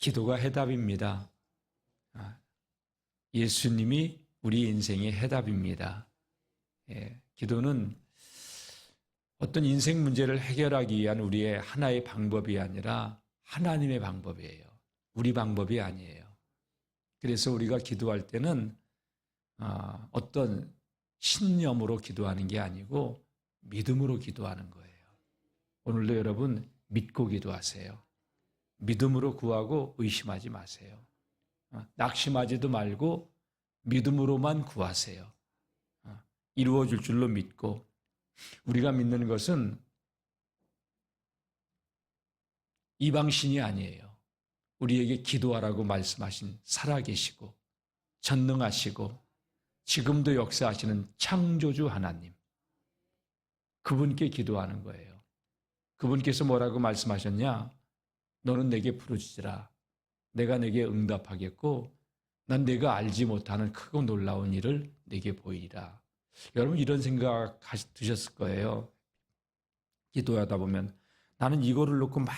기도가 해답입니다. 예수님이 우리 인생의 해답입니다. 기도는 어떤 인생 문제를 해결하기 위한 우리의 하나의 방법이 아니라 하나님의 방법이에요. 우리 방법이 아니에요. 그래서 우리가 기도할 때는 어떤 신념으로 기도하는 게 아니고 믿음으로 기도하는 거예요. 오늘도 여러분 믿고 기도하세요. 믿음으로 구하고 의심하지 마세요. 낙심하지도 말고 믿음으로만 구하세요. 이루어질 줄로 믿고, 우리가 믿는 것은 이방신이 아니에요. 우리에게 기도하라고 말씀하신 살아계시고 전능하시고 지금도 역사하시는 창조주 하나님, 그분께 기도하는 거예요. 그분께서 뭐라고 말씀하셨냐? 너는 내게 부르짖으라. 내가 내게 응답하겠고 난 내가 알지 못하는 크고 놀라운 일을 내게 보이리라. 여러분 이런 생각 드셨을 거예요. 기도하다 보면 나는 이거를 놓고 막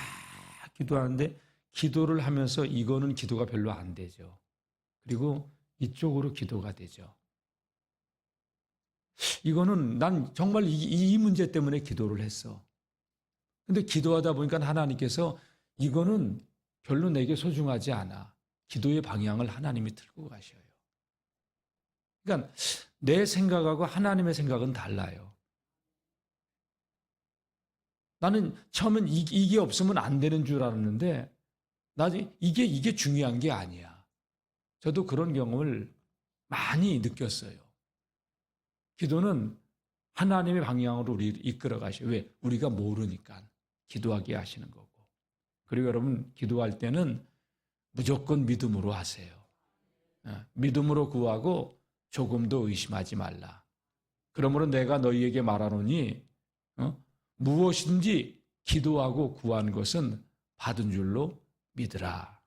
기도하는데 기도를 하면서 이거는 기도가 별로 안 되죠. 그리고 이쪽으로 기도가 되죠. 이거는 난 정말 이 문제 때문에 기도를 했어. 근데 기도하다 보니까 하나님께서 이거는 별로 내게 소중하지 않아. 기도의 방향을 하나님이 틀고 가셔요. 그러니까 내 생각하고 하나님의 생각은 달라요. 나는 처음엔 이게 없으면 안 되는 줄 알았는데 나중에 이게 중요한 게 아니야. 저도 그런 경험을 많이 느꼈어요. 기도는 하나님의 방향으로 우리를 이끌어 가셔요. 왜? 우리가 모르니까 기도하게 하시는 거고. 그리고 여러분 기도할 때는 무조건 믿음으로 하세요. 믿음으로 구하고 조금도 의심하지 말라. 그러므로 내가 너희에게 말하노니 무엇인지 기도하고 구한 것은 받은 줄로 믿으라.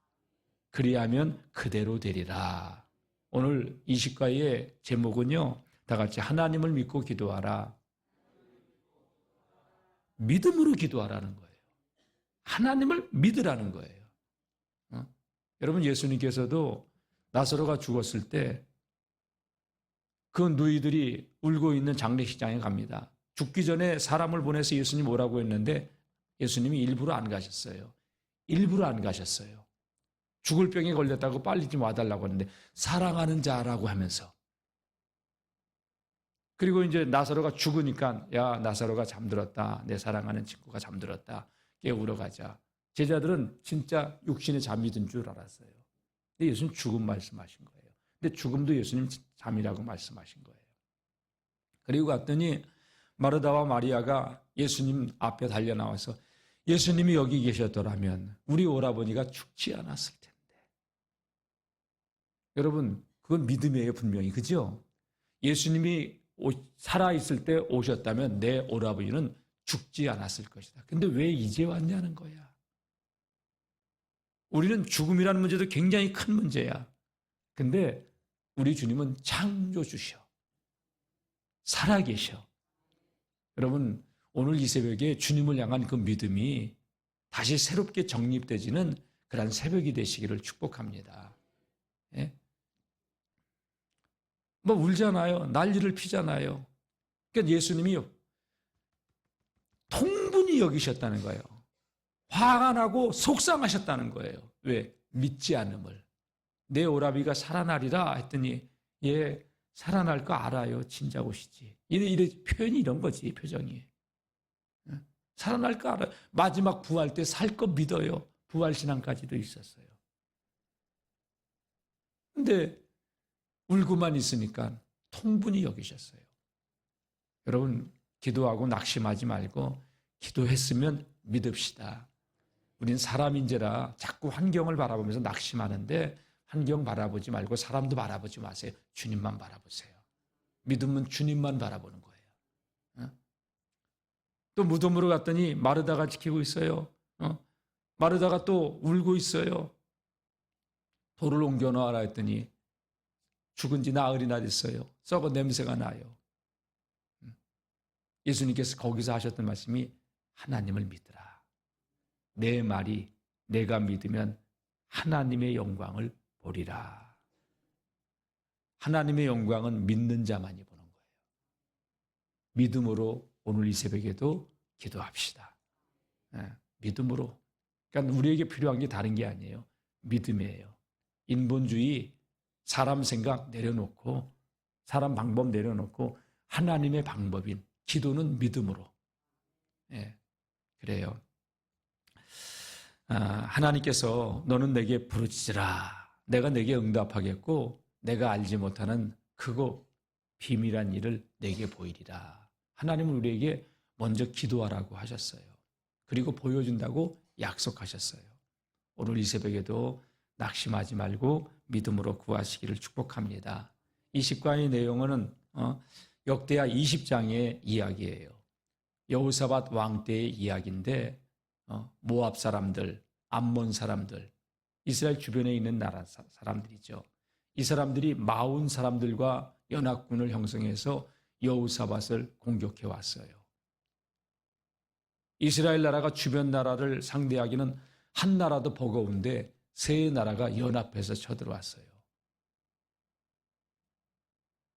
그리하면 그대로 되리라. 오늘 이 시가의 제목은요, 다 같이 하나님을 믿고 기도하라. 믿음으로 기도하라는 거예요. 하나님을 믿으라는 거예요. 여러분 예수님께서도 나사로가 죽었을 때 그 누이들이 울고 있는 장례식장에 갑니다. 죽기 전에 사람을 보내서 예수님 오라고 했는데 예수님이 일부러 안 가셨어요. 일부러 안 가셨어요. 죽을 병에 걸렸다고 빨리 좀 와달라고 하는데 사랑하는 자라고 하면서. 그리고 이제 나사로가 죽으니까 야 나사로가 잠들었다. 내 사랑하는 친구가 잠들었다. 깨우러 가자. 제자들은 진짜 육신에 잠이 든 줄 알았어요. 근데 예수님 죽음 말씀하신 거예요. 근데 죽음도 예수님 잠이라고 말씀하신 거예요. 그리고 갔더니 마르다와 마리아가 예수님 앞에 달려나와서 예수님이 여기 계셨더라면 우리 오라버니가 죽지 않았을 텐데. 여러분 그건 믿음이에요. 분명히. 그죠? 예수님이 살아있을 때 오셨다면 내 오라버니는 죽지 않았을 것이다. 근데 왜 이제 왔냐는 거야. 우리는 죽음이라는 문제도 굉장히 큰 문제야. 근데 우리 주님은 창조주셔. 살아계셔. 여러분 오늘 이 새벽에 주님을 향한 그 믿음이 다시 새롭게 정립되지는 그런 새벽이 되시기를 축복합니다. 예? 뭐 울잖아요. 난리를 피잖아요. 그러니까 예수님이 통분히 여기셨다는 거예요. 화가 나고 속상하셨다는 거예요. 왜? 믿지 않음을. 내 오라비가 살아나리라 했더니 예, 살아날 거 알아요. 진작 오시지. 이래 표현이 이런 거지. 표정이. 살아날 거 알아요. 마지막 부활 때 살 거 믿어요. 부활신앙까지도 있었어요. 근데 울고만 있으니까 통분히 여기셨어요. 여러분 기도하고 낙심하지 말고 기도했으면 믿읍시다. 우린 사람인지라 자꾸 환경을 바라보면서 낙심하는데 환경 바라보지 말고 사람도 바라보지 마세요. 주님만 바라보세요. 믿음은 주님만 바라보는 거예요. 또 무덤으로 갔더니 마르다가 지키고 있어요. 마르다가 또 울고 있어요. 돌을 옮겨 놓아라 했더니 죽은 지 나흘이나 됐어요. 썩어 냄새가 나요. 예수님께서 거기서 하셨던 말씀이 하나님을 믿으라. 내 말이 내가 믿으면 하나님의 영광을 보리라. 하나님의 영광은 믿는 자만이 보는 거예요. 믿음으로 오늘 이 새벽에도 기도합시다. 믿음으로. 그러니까 우리에게 필요한 게 다른 게 아니에요. 믿음이에요. 인본주의, 사람 생각 내려놓고 사람 방법 내려놓고 하나님의 방법인 기도는 믿음으로. 그래요. 하나님께서 너는 내게 부르짖으라. 내가 내게 응답하겠고 내가 알지 못하는 크고 비밀한 일을 내게 보이리라. 하나님은 우리에게 먼저 기도하라고 하셨어요. 그리고 보여준다고 약속하셨어요. 오늘 이 새벽에도 낙심하지 말고 믿음으로 구하시기를 축복합니다. 이 십과의 내용은 역대하 20장의 이야기예요. 여호사밧 왕 때의 이야기인데 모압 사람들, 암몬 사람들, 이스라엘 주변에 있는 나라 사람들이죠. 이 사람들이 마온 사람들과 연합군을 형성해서 여호사밧을 공격해 왔어요. 이스라엘 나라가 주변 나라를 상대하기는 한 나라도 버거운데 세 나라가 연합해서 쳐들어왔어요.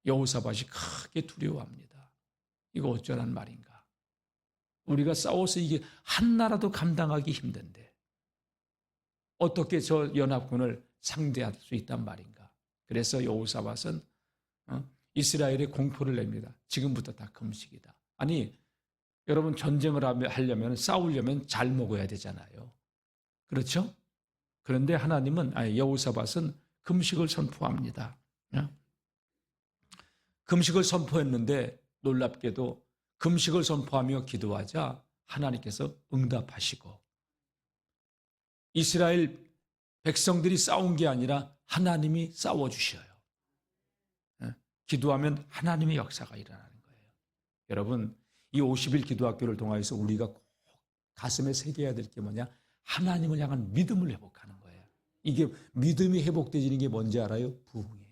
여호사밧이 크게 두려워합니다. 이거 어쩌란 말인가? 우리가 싸워서 이게 한 나라도 감당하기 힘든데 어떻게 저 연합군을 상대할 수 있단 말인가? 그래서 여호사밧은 이스라엘에 공포를 냅니다. 지금부터 다 금식이다. 아니 여러분 전쟁을 하려면 싸우려면 잘 먹어야 되잖아요. 그렇죠? 그런데 하나님은 여호사밧은 금식을 선포합니다. 금식을 선포했는데 놀랍게도 금식을 선포하며 기도하자 하나님께서 응답하시고 이스라엘 백성들이 싸운 게 아니라 하나님이 싸워주셔요. 기도하면 하나님의 역사가 일어나는 거예요. 여러분 이 50일 기도학교를 통해서 우리가 꼭 가슴에 새겨야 될 게 뭐냐? 하나님을 향한 믿음을 회복하는 거예요. 이게 믿음이 회복되지는 게 뭔지 알아요? 부흥이에요.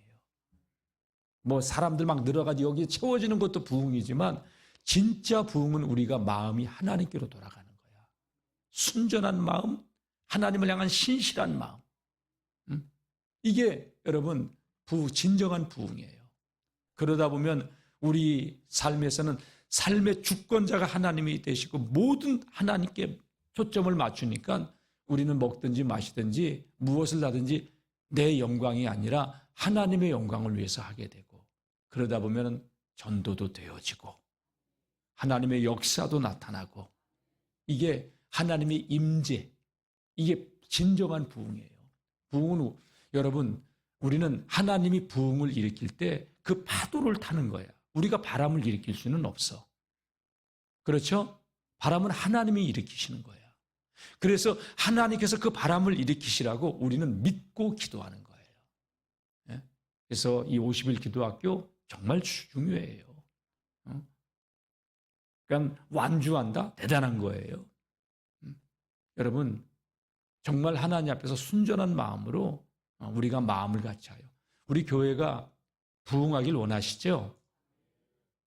뭐 사람들 막 늘어가지고 여기 채워지는 것도 부흥이지만 진짜 부흥은 우리가 마음이 하나님께로 돌아가는 거야. 순전한 마음, 하나님을 향한 신실한 마음. 이게 여러분 진정한 부흥이에요. 그러다 보면 우리 삶에서는 삶의 주권자가 하나님이 되시고 모든 하나님께 초점을 맞추니까 우리는 먹든지 마시든지 무엇을 하든지 내 영광이 아니라 하나님의 영광을 위해서 하게 되고 그러다 보면 전도도 되어지고 하나님의 역사도 나타나고 이게 하나님의 임재, 이게 진정한 부흥이에요. 부흥은 여러분 우리는 하나님이 부흥을 일으킬 때 그 파도를 타는 거야. 우리가 바람을 일으킬 수는 없어. 그렇죠? 바람은 하나님이 일으키시는 거야. 그래서 하나님께서 그 바람을 일으키시라고 우리는 믿고 기도하는 거예요. 그래서 이 50일 기도학교 정말 중요해요. 그러니까 완주한다? 대단한 거예요. 여러분 정말 하나님 앞에서 순전한 마음으로 우리가 마음을 같이 하여 우리 교회가 부흥하길 원하시죠?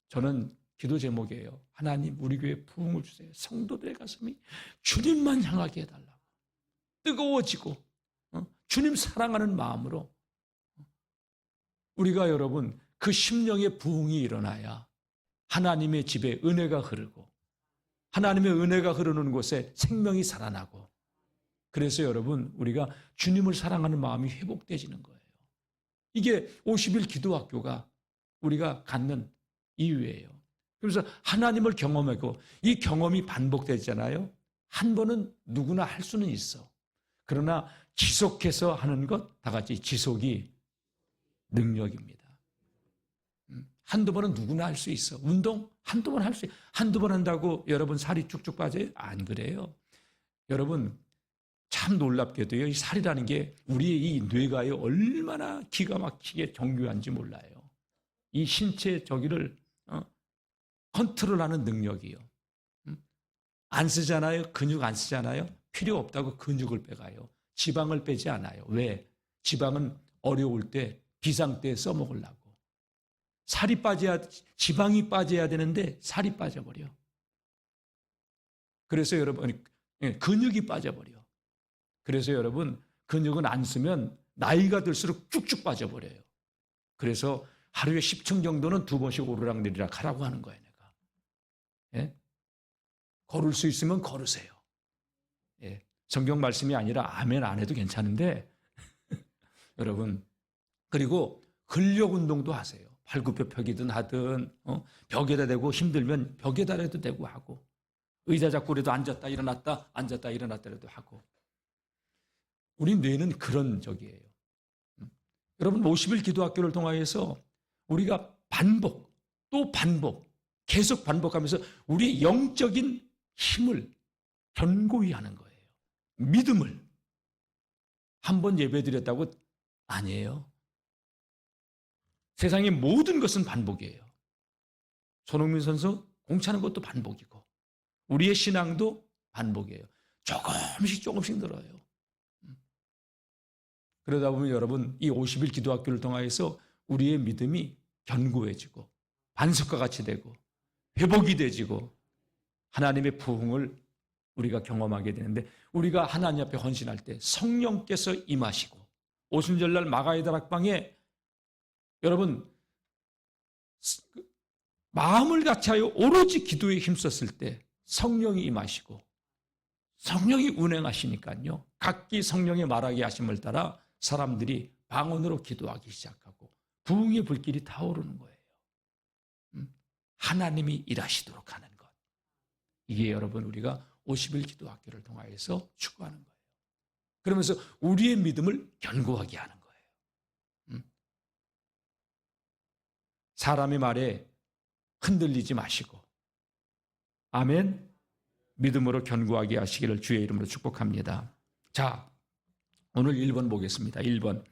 저는 기도 제목이에요. 하나님 우리 교회에 부흥을 주세요. 성도들의 가슴이 주님만 향하게 해달라고. 뜨거워지고 주님 사랑하는 마음으로 우리가 여러분 그 심령의 부흥이 일어나야 하나님의 집에 은혜가 흐르고 하나님의 은혜가 흐르는 곳에 생명이 살아나고 그래서 여러분 우리가 주님을 사랑하는 마음이 회복되지는 거예요. 이게 50일 기도학교가 우리가 갖는 이유예요. 그래서 하나님을 경험하고 이 경험이 반복되잖아요. 한 번은 누구나 할 수는 있어. 그러나 지속해서 하는 것 다 같이 지속이 능력입니다. 한두 번은 누구나 할 수 있어. 운동 한두 번 할 수 있어. 한두 번 한다고 여러분 살이 쭉쭉 빠져요? 안 그래요. 여러분 참 놀랍게도요. 이 살이라는 게 우리의 이 뇌가요 얼마나 기가 막히게 정교한지 몰라요. 이 신체 저기를 컨트롤하는 능력이요. 안 쓰잖아요. 근육 안 쓰잖아요. 필요 없다고 근육을 빼가요. 지방을 빼지 않아요. 왜? 지방은 어려울 때 비상 때 써먹으려고. 살이 빠져야 지방이 빠져야 되는데 살이 빠져버려. 그래서 여러분 근육이 빠져버려. 그래서 여러분 근육은 안 쓰면 나이가 들수록 쭉쭉 빠져버려요. 그래서 하루에 10층 정도는 2번씩 오르락내리락 하라고 하는 거예요, 내가. 예? 걸을 수 있으면 걸으세요. 예. 성경 말씀이 아니라 아멘 안 해도 괜찮은데 여러분, 그리고 근력 운동도 하세요. 팔굽혀 펴기든 하든 벽에다 대고 힘들면 벽에다라도 대고 하고, 의자 잡고 그래도 앉았다 일어났다 앉았다 일어났다라도 하고. 우리 뇌는 그런 적이에요. 여러분, 50일 기도학교를 통하여서 우리가 반복 또 반복 계속 반복하면서 우리 영적인 힘을 견고히 하는 거예요. 믿음을. 한 번 예배드렸다고 아니에요. 세상의 모든 것은 반복이에요. 손흥민 선수 공차는 것도 반복이고 우리의 신앙도 반복이에요. 조금씩 늘어요. 그러다 보면 여러분, 이 50일 기도학교를 통하여서 우리의 믿음이 견고해지고 반석과 같이 되고 회복이 되지고 하나님의 부흥을 우리가 경험하게 되는데, 우리가 하나님 앞에 헌신할 때 성령께서 임하시고 오순절날 마가의 다락방에 여러분 마음을 같이하여 오로지 기도에 힘썼을 때 성령이 임하시고 성령이 운행하시니까요, 각기 성령의 말하게 하심을 따라 사람들이 방언으로 기도하기 시작하고 부흥의 불길이 타오르는 거예요. 하나님이 일하시도록 하는 것. 이게 여러분 우리가 50일 기도학교를 통하여서 추구하는 거예요. 그러면서 우리의 믿음을 견고하게 하는 거예요. 사람의 말에 흔들리지 마시고 아멘, 믿음으로 견고하게 하시기를 주의 이름으로 축복합니다. 자, 오늘 1번 보겠습니다. 1번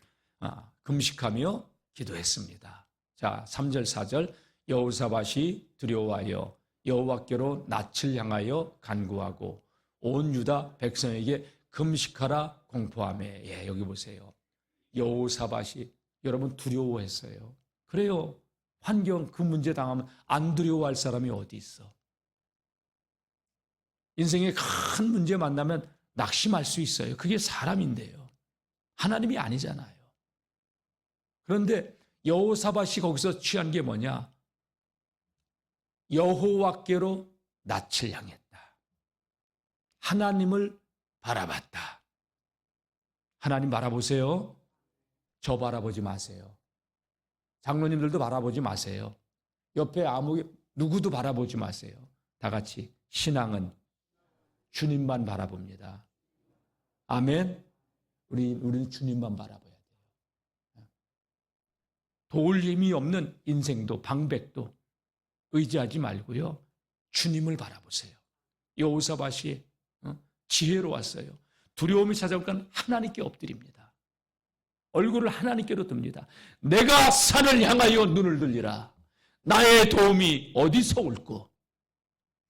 금식하며 기도했습니다. 자, 3절 4절 여호사밧이 두려워하여 여호와께로 낯을 향하여 간구하고 온 유다 백성에게 금식하라 공포하며. 예, 여기 보세요. 여호사밧이 여러분 두려워했어요. 그래요. 환경 그 문제 당하면 안 두려워할 사람이 어디 있어. 인생에 큰 문제 만나면 낙심할 수 있어요. 그게 사람인데요. 하나님이 아니잖아요. 그런데 여호사밧이 거기서 취한 게 뭐냐? 여호와께로 낯을 향했다. 하나님을 바라봤다. 하나님 바라보세요. 저 바라보지 마세요. 장로님들도 바라보지 마세요. 옆에 누구도 바라보지 마세요. 다 같이 신앙은 주님만 바라봅니다. 아멘. 우리는 주님만 바라봐야 돼요. 도울 힘이 없는 인생도 방백도 의지하지 말고요, 주님을 바라보세요. 여호사밧이 지혜로웠어요. 두려움이 찾아오니까 하나님께 엎드립니다. 얼굴을 하나님께로 듭니다. 내가 산을 향하여 눈을 들리라. 나의 도움이 어디서 올꼬?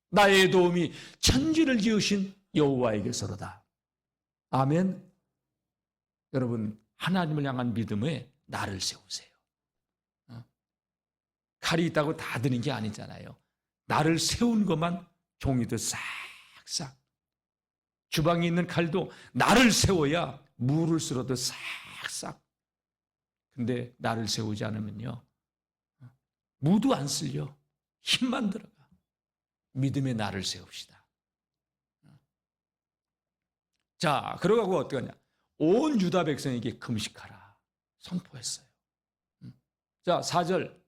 나의 도움이 천지를 지으신 여호와에게서로다. 아멘. 여러분, 하나님을 향한 믿음에 나를 세우세요. 칼이 있다고 다 드는 게 아니잖아요. 나를 세운 것만 종이도 싹싹. 주방에 있는 칼도 나를 세워야 무를 쓸어도 싹싹. 근데 나를 세우지 않으면요, 무도 안 쓸려. 힘만 들어가. 믿음의 나를 세웁시다. 자, 그러고 어떻게 하냐? 온 유다 백성에게 금식하라 선포했어요. 자, 4절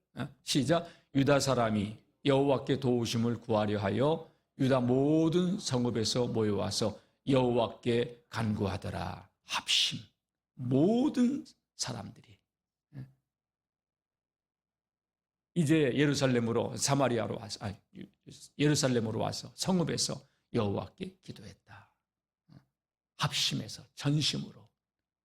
시작. 유다 사람이 여호와께 도우심을 구하려 하여 유다 모든 성읍에서 모여와서 여호와께 간구하더라. 합심. 모든 사람들이 이제 예루살렘으로 사마리아로 와서 예루살렘으로 와서 성읍에서 여호와께 기도했다. 합심해서 전심으로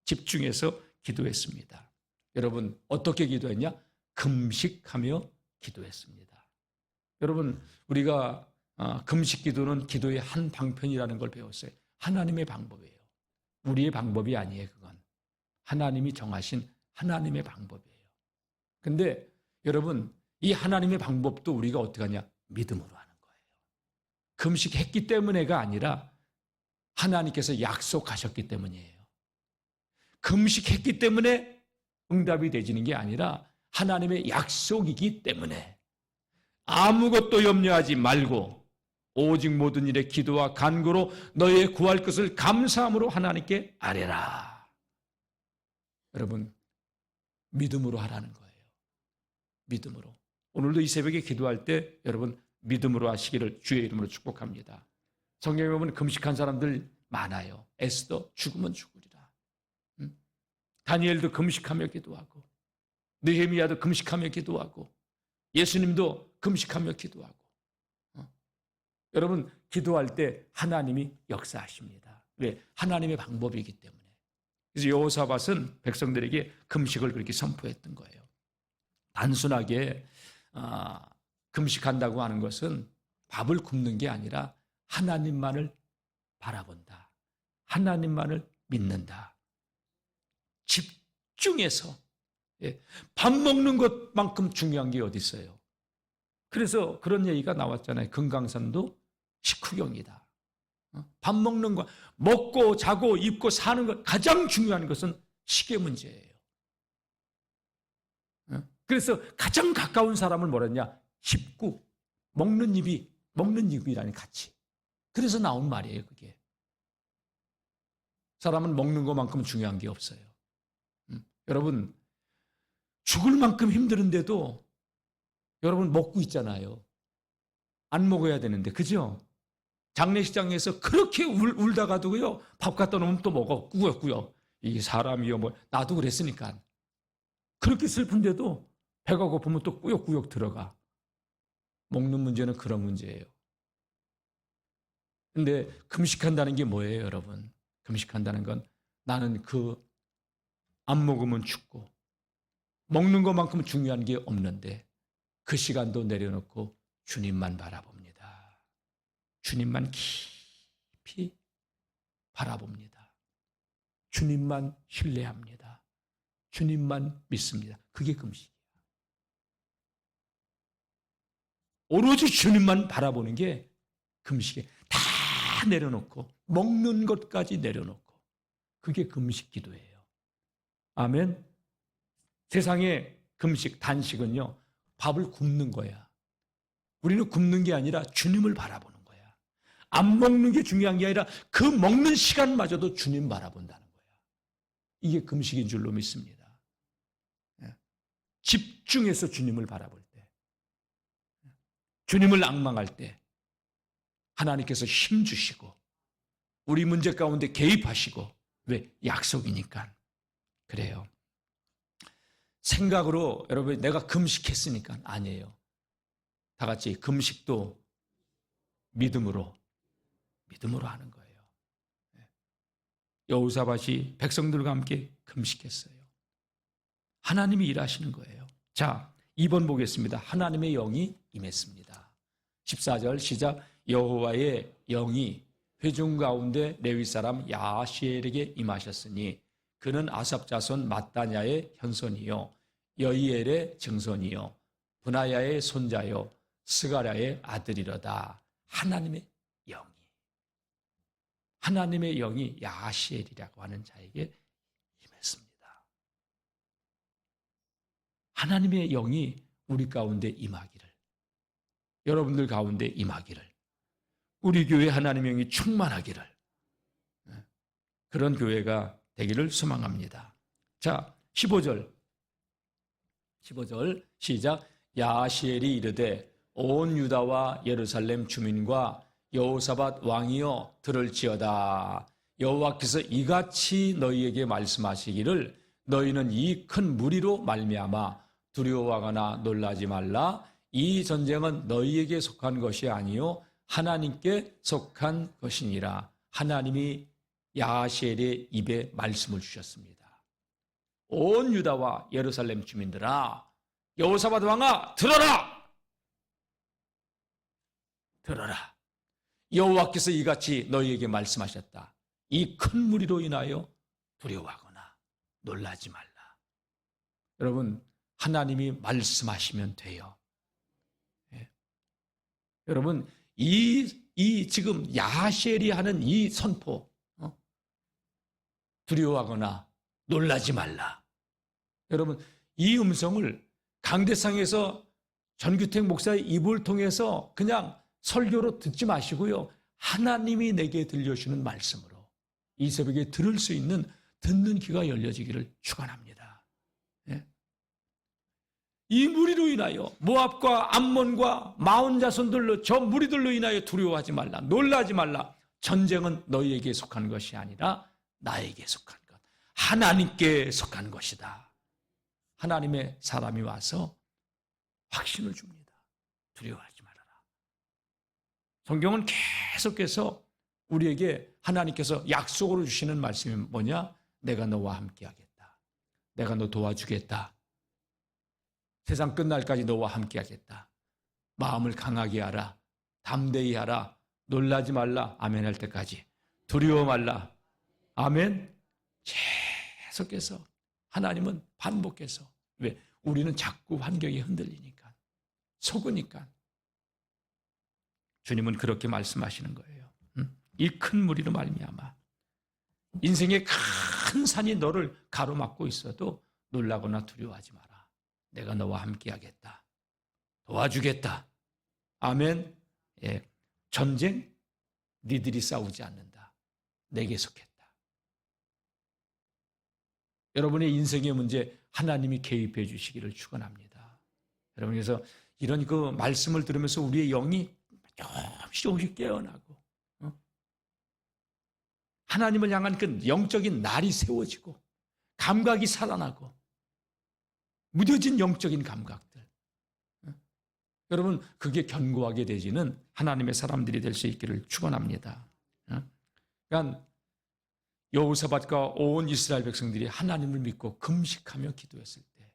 집중해서 기도했습니다. 여러분 어떻게 기도했냐? 금식하며 기도했습니다. 여러분 우리가 금식 기도는 기도의 한 방편이라는 걸 배웠어요. 하나님의 방법이에요. 우리의 방법이 아니에요. 그건 하나님이 정하신 하나님의 방법이에요. 근데 여러분 이 하나님의 방법도 우리가 어떻게 하냐? 믿음으로 하는 거예요. 금식했기 때문에가 아니라 하나님께서 약속하셨기 때문이에요. 금식했기 때문에 응답이 되지는 게 아니라 하나님의 약속이기 때문에 아무것도 염려하지 말고 오직 모든 일에 기도와 간구로 너의 구할 것을 감사함으로 하나님께 아뢰라. 여러분, 믿음으로 하라는 거예요. 믿음으로. 오늘도 이 새벽에 기도할 때 여러분 믿음으로 하시기를 주의 이름으로 축복합니다. 성경에 보면 금식한 사람들 많아요. 에스더 죽으면 죽으리라. 다니엘도 금식하며 기도하고, 느헤미야도 금식하며 기도하고, 예수님도 금식하며 기도하고. 여러분, 기도할 때 하나님이 역사하십니다. 왜? 하나님의 방법이기 때문에. 그래서 여호사밧은 백성들에게 금식을 그렇게 선포했던 거예요. 단순하게 금식한다고 하는 것은 밥을 굶는 게 아니라 하나님만을 바라본다. 하나님만을 믿는다. 집중해서. 밥 먹는 것만큼 중요한 게 어디 있어요. 그래서 그런 얘기가 나왔잖아요. 금강산도 식후경이다. 밥 먹는 거, 먹고 자고 입고 사는 것, 가장 중요한 것은 식의 문제예요. 그래서 가장 가까운 사람을 뭐라 했냐? 식구, 먹는 입이라는 가치. 그래서 나온 말이에요, 그게. 사람은 먹는 것만큼 중요한 게 없어요. 여러분, 죽을 만큼 힘드는데도 여러분 먹고 있잖아요. 안 먹어야 되는데, 그죠? 장례식장에서 그렇게 울다가도요, 밥 갖다 놓으면 또 먹어, 꾸역꾸역. 이게 사람이요, 뭐, 나도 그랬으니까. 그렇게 슬픈데도 배가 고프면 또 꾸역꾸역 들어가. 먹는 문제는 그런 문제예요. 근데 금식한다는 게 뭐예요, 여러분? 금식한다는 건 나는 안 먹으면 죽고, 먹는 것만큼 중요한 게 없는데, 그 시간도 내려놓고 주님만 바라봅니다. 주님만 깊이 바라봅니다. 주님만 신뢰합니다. 주님만 믿습니다. 그게 금식이에요. 오로지 주님만 바라보는 게 금식이에요. 다 내려놓고 먹는 것까지 내려놓고 그게 금식 기도예요. 아멘. 세상의 금식, 단식은요, 밥을 굶는 거야. 우리는 굶는 게 아니라 주님을 바라보는 거야. 안 먹는 게 중요한 게 아니라 그 먹는 시간마저도 주님 바라본다는 거야. 이게 금식인 줄로 믿습니다. 집중해서 주님을 바라볼 때, 주님을 앙망할 때 하나님께서 힘 주시고 우리 문제 가운데 개입하시고, 왜? 약속이니까. 그래요. 생각으로 여러분 내가 금식했으니까 아니에요. 다 같이 금식도 믿음으로 하는 거예요. 여호사밧이 백성들과 함께 금식했어요. 하나님이 일하시는 거예요. 자, 2번 보겠습니다. 하나님의 영이 임했습니다. 14절 시작. 여호와의 영이 회중 가운데 레위 사람 야시엘에게 임하셨으니 그는 아삽 자손 마따냐의 현손이요 여이엘의 증손이요 분하야의 손자요 스가랴의 아들이로다. 하나님의 영이 야시엘이라고 하는 자에게 임했습니다. 하나님의 영이 우리 가운데 임하기를, 여러분들 가운데 임하기를, 우리 교회 하나님의 영이 충만하기를, 그런 교회가 되기를 소망합니다. 자, 15절 시작. 야시엘이 이르되 온 유다와 예루살렘 주민과 여호사밧 왕이여 들을지어다. 여호와께서 이같이 너희에게 말씀하시기를 너희는 이 큰 무리로 말미암아 두려워하거나 놀라지 말라. 이 전쟁은 너희에게 속한 것이 아니요 하나님께 속한 것이니라. 하나님이 야시엘의 입에 말씀을 주셨습니다. 온 유다와 예루살렘 주민들아, 여호사밧 왕아 들어라. 들어라. 여호와께서 이같이 너희에게 말씀하셨다. 이 큰 무리로 인하여 두려워하거나 놀라지 말라. 여러분, 하나님이 말씀하시면 돼요. 여러분, 이 지금 야시엘이 하는 이 선포, 두려워하거나 놀라지 말라. 여러분, 이 음성을 강대상에서 전규택 목사의 입을 통해서 그냥 설교로 듣지 마시고요. 하나님이 내게 들려주시는 말씀으로 이 새벽에 들을 수 있는 듣는 귀가 열려지기를 축원합니다. 예? 이 무리로 인하여 모압과 암몬과 마온 자손들로 저 무리들로 인하여 두려워하지 말라. 놀라지 말라. 전쟁은 너희에게 속한 것이 아니라 나에게 속한 것. 하나님께 속한 것이다. 하나님의 사람이 와서 확신을 줍니다. 두려워하지 말아라. 성경은 계속해서 우리에게 하나님께서 약속으로 주시는 말씀이 뭐냐? 내가 너와 함께 하겠다. 내가 너 도와주겠다. 세상 끝날까지 너와 함께 하겠다. 마음을 강하게 하라. 담대히 하라. 놀라지 말라. 아멘 할 때까지. 두려워 말라. 아멘. 계속해서 하나님은 반복해서. 왜? 우리는 자꾸 환경이 흔들리니까. 속으니까. 주님은 그렇게 말씀하시는 거예요. 이 큰 무리로 말미암아 인생의 큰 산이 너를 가로막고 있어도 놀라거나 두려워하지 마라. 내가 너와 함께 하겠다. 도와주겠다. 아멘. 예. 전쟁 니들이 싸우지 않는다. 내게 속했다. 여러분의 인생의 문제 하나님이 개입해 주시기를 축원합니다. 여러분, 그래서 이런 그 말씀을 들으면서 우리의 영이 조금씩 깨어나고 하나님을 향한 그 영적인 날이 세워지고 감각이 살아나고 무뎌진 영적인 감각들. 여러분, 그게 견고하게 되지는 하나님의 사람들이 될 수 있기를 축원합니다. 그러니까 여호사밧과 온 이스라엘 백성들이 하나님을 믿고 금식하며 기도했을 때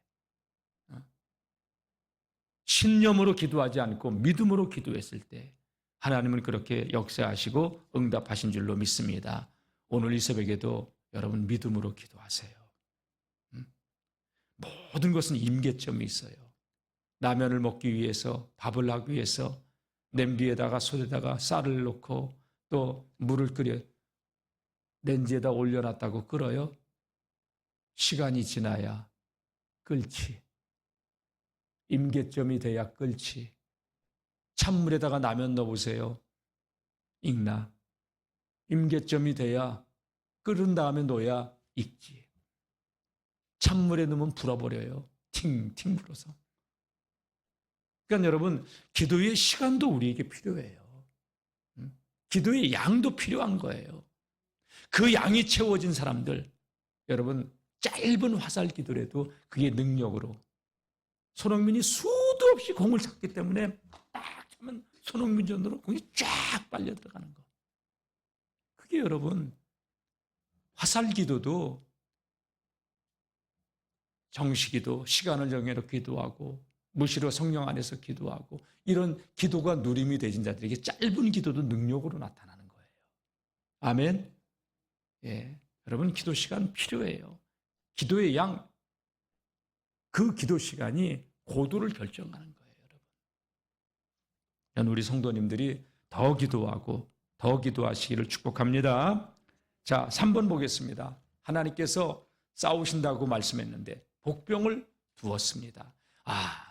신념으로 기도하지 않고 믿음으로 기도했을 때 하나님은 그렇게 역사하시고 응답하신 줄로 믿습니다. 오늘 이 새벽에도 여러분 믿음으로 기도하세요. 모든 것은 임계점이 있어요. 라면을 먹기 위해서, 밥을 하기 위해서 냄비에다가 솥에다가 쌀을 넣고 또 물을 끓여 렌지에다 올려놨다고 끓어요. 시간이 지나야 끓지. 임계점이 돼야 끓지. 찬물에다가 라면 넣어보세요. 익나. 임계점이 돼야 끓은 다음에 넣어야 익지. 찬물에 넣으면 불어버려요. 팅팅 불어서. 그러니까 여러분, 기도의 시간도 우리에게 필요해요. 기도의 양도 필요한 거예요. 그 양이 채워진 사람들, 여러분 짧은 화살 기도라도 그게 능력으로. 손흥민이 수도 없이 공을 찼기 때문에 딱 차면 손흥민 전으로 공이 쫙 빨려 들어가는 거. 그게 여러분 화살 기도도 정식기도, 시간을 정해서 기도하고 무시로 성령 안에서 기도하고 이런 기도가 누림이 되진 자들에게 짧은 기도도 능력으로 나타나는 거예요. 아멘. 예, 여러분 기도 시간 필요해요. 기도의 양, 그 기도 시간이 고도를 결정하는 거예요, 여러분. 우리 성도님들이 더 기도하고 더 기도하시기를 축복합니다. 자, 3번 보겠습니다. 하나님께서 싸우신다고 말씀했는데 복병을 두었습니다.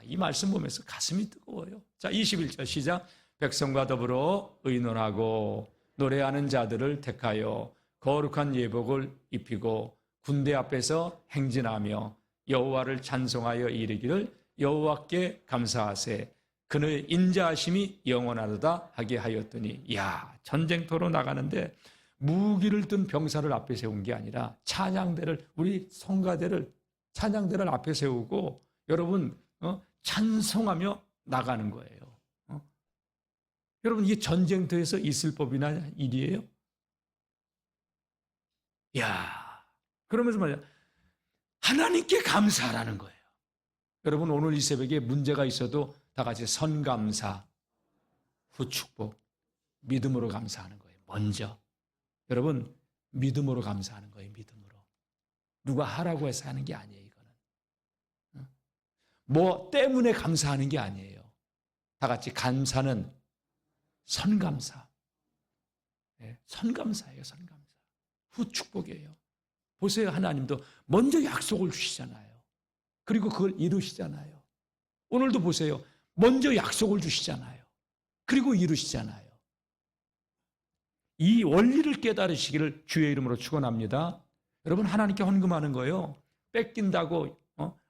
이 말씀 보면서 가슴이 뜨거워요. 자, 21절 시작. 백성과 더불어 의논하고 노래하는 자들을 택하여 거룩한 예복을 입히고 군대 앞에서 행진하며 여호와를 찬송하여 이르기를 여호와께 감사하세. 그의 인자하심이 영원하도다 하게 하였더니, 전쟁터로 나가는데 무기를 든 병사를 앞에 세운 게 아니라 찬양대를, 우리 성가대를, 찬양대를 앞에 세우고 여러분 찬송하며 나가는 거예요. 여러분, 이게 전쟁터에서 있을 법이나 일이에요? 그러면서 말이야, 하나님께 감사하라는 거예요. 여러분, 오늘 이 새벽에 문제가 있어도 다 같이 선감사, 후축복, 믿음으로 감사하는 거예요. 먼저 여러분, 믿음으로 감사하는 거예요. 믿음으로. 누가 하라고 해서 하는 게 아니에요. 이거는 뭐 때문에 감사하는 게 아니에요. 다 같이 감사는 선감사. 선감사예요. 선감사. 후축복이에요. 보세요. 하나님도 먼저 약속을 주시잖아요. 그리고 그걸 이루시잖아요. 오늘도 보세요. 먼저 약속을 주시잖아요. 그리고 이루시잖아요. 이 원리를 깨달으시기를 주의 이름으로 축원합니다. 여러분, 하나님께 헌금하는 거요, 뺏긴다고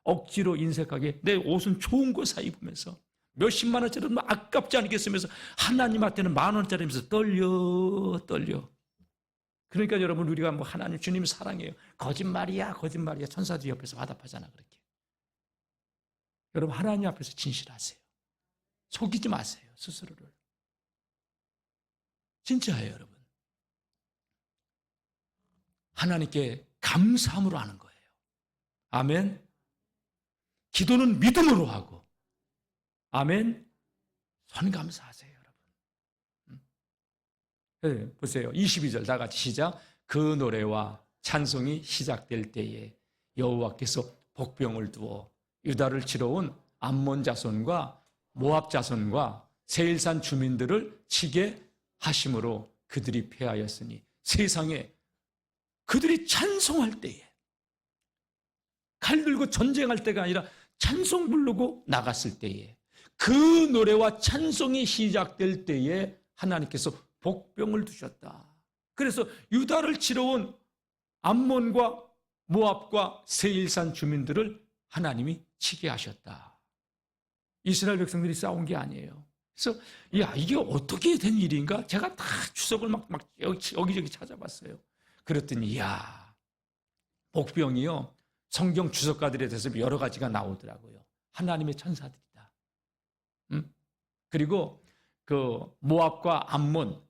억지로 인색하게 내 옷은 좋은 거 사 입으면서 몇십만 원짜리는 아깝지 않게 쓰면서 하나님한테는 만 원짜리면서 떨려. 그러니까 여러분, 우리가 뭐 하나님 주님 사랑해요, 거짓말이야 천사들이 옆에서 화답하잖아. 그렇게 여러분, 하나님 앞에서 진실하세요. 속이지 마세요, 스스로를. 진짜예요. 여러분, 하나님께 감사함으로 하는 거예요. 아멘. 기도는 믿음으로 하고, 아멘. 선감사하세요, 여러분. 네, 보세요. 22절 다 같이 시작. 그 노래와 찬송이 시작될 때에 여호와께서 복병을 두어 유다를 치러 온 암몬 자손과 모압 자손과 세일산 주민들을 치게 하심으로 그들이 패하였으니, 세상에 그들이 찬송할 때에, 칼 들고 전쟁할 때가 아니라 찬송 부르고 나갔을 때에, 그 노래와 찬송이 시작될 때에 하나님께서 복병을 두셨다. 그래서 유다를 치러 온 암몬과 모압과 세일산 주민들을 하나님이 치게 하셨다. 이스라엘 백성들이 싸운 게 아니에요. 그래서 이게 어떻게 된 일인가? 제가 다 추석을 막 여기저기 찾아봤어요. 그랬더니 복병이요, 성경 주석가들에 대해서 여러 가지가 나오더라고요. 하나님의 천사들이다. 그리고 그 모압과 암몬,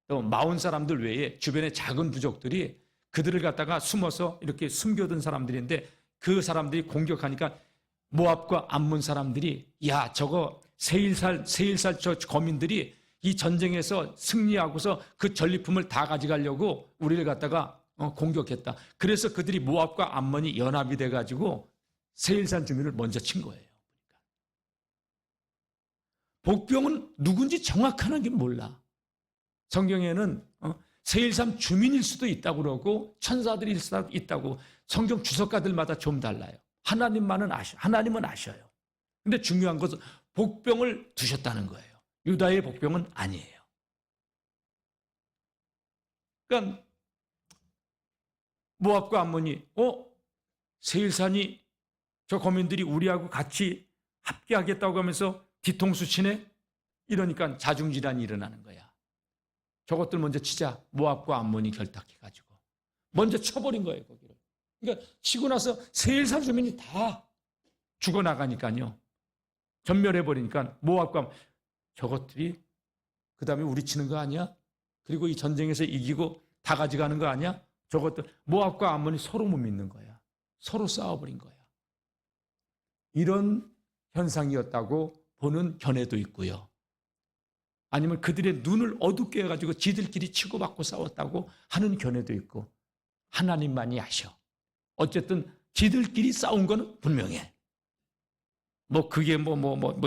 또 마온 사람들 외에 주변의 작은 부족들이 그들을 갖다가 숨어서 이렇게 숨겨둔 사람들인데, 그 사람들이 공격하니까 모압과 암몬 사람들이 저거 세일살 저 거민들이 이 전쟁에서 승리하고서 그 전리품을 다 가져가려고 우리를 갖다가 공격했다. 그래서 그들이 모압과 암몬이 연합이 돼가지고 세일산 주민을 먼저 친 거예요. 복병은 누군지 정확하게 몰라. 성경에는 세일산 주민일 수도 있다고 그러고 천사들일 수도 있다고, 성경 주석가들마다 좀 달라요. 하나님은 아셔요. 근데 중요한 것은 복병을 두셨다는 거예요. 유다의 복병은 아니에요. 그러니까 모압과 암몬이 세일산이 저 거민들이 우리하고 같이 합계하겠다고 하면서 뒤통수 치네? 이러니까 자중질환이 일어나는 거야. 저것들 먼저 치자. 모압과 암몬이 결탁해가지고 먼저 쳐버린 거예요, 거기를. 그러니까 치고 나서 세일산 주민이 다 죽어나가니까요, 전멸해버리니까 모압과 암몬, 저것들이 그 다음에 우리 치는 거 아니야? 그리고 이 전쟁에서 이기고 다 가져가는 거 아니야? 저것들, 모압과 암몬이 서로 못 믿는 거야. 서로 싸워버린 거야. 이런 현상이었다고 보는 견해도 있고요. 아니면 그들의 눈을 어둡게 해가지고 지들끼리 치고받고 싸웠다고 하는 견해도 있고, 하나님만이 아셔. 어쨌든 지들끼리 싸운 건 분명해. 그게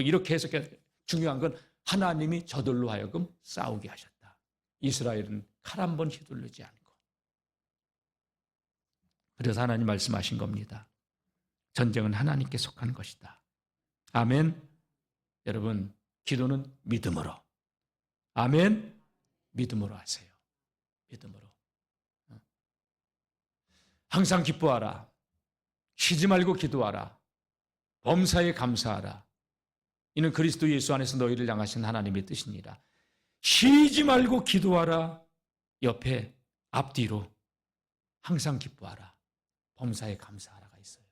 이렇게 해석해. 중요한 건 하나님이 저들로 하여금 싸우게 하셨다. 이스라엘은 칼 한 번 휘둘르지 않고. 그래서 하나님 말씀하신 겁니다. 전쟁은 하나님께 속한 것이다. 아멘. 여러분, 기도는 믿음으로. 아멘. 믿음으로 하세요. 믿음으로. 항상 기뻐하라. 쉬지 말고 기도하라. 범사에 감사하라. 이는 그리스도 예수 안에서 너희를 향하신 하나님의 뜻이니라. 쉬지 말고 기도하라. 옆에 앞뒤로 항상 기뻐하라. 범사에 감사하라가 있어요.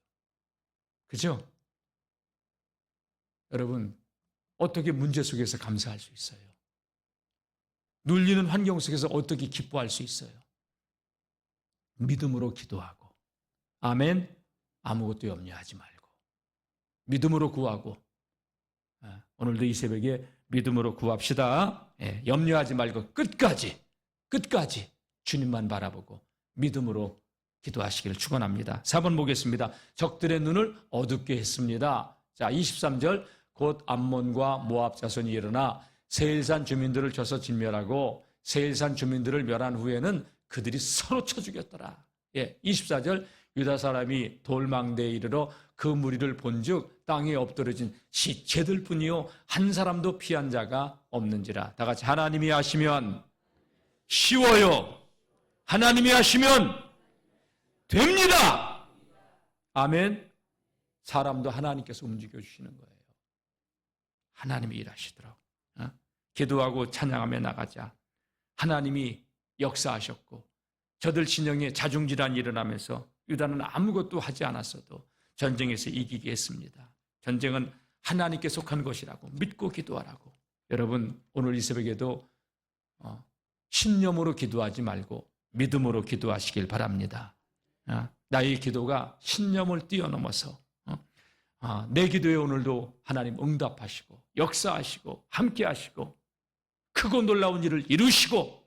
그죠? 여러분, 어떻게 문제 속에서 감사할 수 있어요? 눌리는 환경 속에서 어떻게 기뻐할 수 있어요? 믿음으로 기도하고, 아멘. 아무것도 염려하지 말고 믿음으로 구하고, 오늘도 이 새벽에 믿음으로 구합시다. 염려하지 말고 끝까지 주님만 바라보고 믿음으로 기도하시기를 축원합니다. 4번 보겠습니다. 적들의 눈을 어둡게 했습니다. 자, 23절. 곧 암몬과 모압 자손이 일어나 세일산 주민들을 쳐서 진멸하고 세일산 주민들을 멸한 후에는 그들이 서로 쳐 죽였더라. 예, 24절 유다 사람이 돌망대에 이르러 그 무리를 본즉 땅에 엎드러진 시체들 뿐이요 한 사람도 피한 자가 없는지라. 다 같이 하나님이 하시면 쉬워요. 하나님이 하시면 됩니다. 아멘. 사람도 하나님께서 움직여 주시는 거예요. 하나님이 일하시더라고. 기도하고 찬양하며 나가자. 하나님이 역사하셨고 저들 진영에 자중질환이 일어나면서 유다는 아무것도 하지 않았어도 전쟁에서 이기게 했습니다. 전쟁은 하나님께 속한 것이라고 믿고 기도하라고. 여러분 오늘 이 새벽에도 신념으로 기도하지 말고 믿음으로 기도하시길 바랍니다. 나의 기도가 신념을 뛰어넘어서 내 기도에 오늘도 하나님 응답하시고 역사하시고 함께하시고 크고 놀라운 일을 이루시고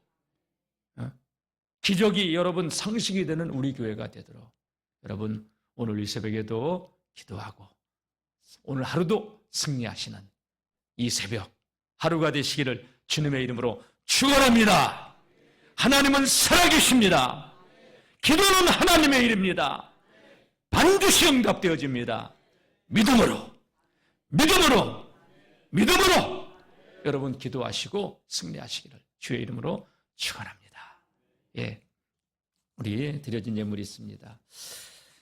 기적이 여러분 상식이 되는 우리 교회가 되도록 여러분 오늘 이 새벽에도 기도하고 오늘 하루도 승리하시는 이 새벽 하루가 되시기를 주님의 이름으로 축원합니다. 하나님은 살아계십니다. 기도는 하나님의 일입니다. 반드시 응답되어집니다. 믿음으로 여러분 기도하시고 승리하시기를 주의 이름으로 축원합니다. 예, 우리 드려진 예물이 있습니다.